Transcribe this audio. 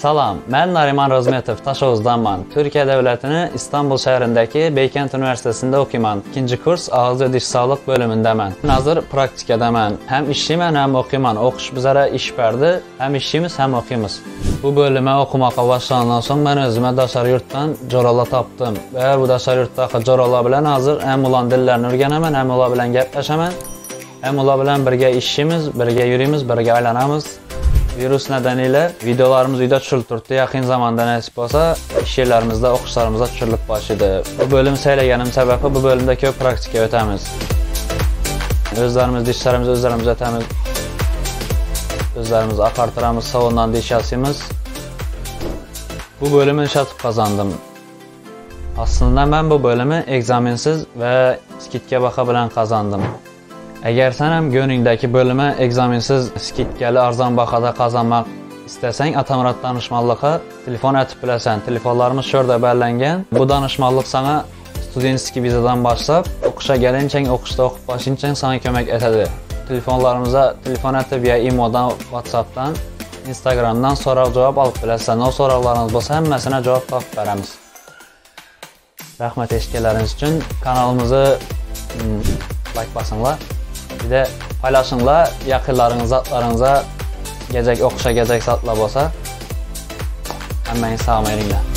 Salam, mən Nariman Rozmetov Taşovuzdanman. Türkiyə Dövlətinin İstanbul şəhərindəki Beykent Üniversitesində oxuyuram. 2-ci kurs ağız və diş sağlıq bölümündəmən. Hazır praktikadamən. Həm işliyəm, həm oxuyuram. Oxuş bizlərə iş verdi. Həm işliyimiz, həm oxuyumuz. Bu bölümə oxumağa başlanandan sonra mən özümə Daşar yurtdan Corala tapdım. Və əgər bu Daşar yurtdakı Corala bilən hazır həm ulan dillərini öyrənəmən, həm ola bilən gəpləşəmən, həm ola bilən birgə işimiz, birgə yürüyümüz, birgə aylanamız. Virus nedeniyle videolarımız uyda çürültürdü. Yaxın zamanda nəsib olsa, iş yerlərimizdə, oxuşlarımızda çürülüb başladı. Bu bölüm seyləgənim səbəbi bu bölümdə köp praktika ötəmiz. Özlərimiz, dişlərimiz, özlərimizə təmiz, özlərimiz apartıramız, savundan diş yasıyımız. Bu bölümü çatıb kazandım. Aslında mən bu bölümü egzaminsiz və skitke baxa bilən kazandım. Əgər sənəm gönlündəki bölümə egzaminsiz skitgəli arzan baxada qazanmaq istəsən, Atamurat danışmanlığa telefon ətib biləsən. Telefonlarımız şurada bərləngən. Bu danışmanlıq sana studentski vizadan başlap, oxuşa gəlincən, oxuşda oxub başlayıncən sana kömək etədir. Telefonlarımıza telefon ətib ya imodan, whatsappdan, instagramdan soraq-cavab alıb biləsən. O soraqlarınız olsa həmməsinə cavab tapıb verəmiz. Rəhmət eşkələriniz üçün kanalımızı like basınlar. Bir de paylaşınlar, yaxınlarınıza, atlarınıza gecək oxuşa, gecək satla olsa, həmməni salam erinlər.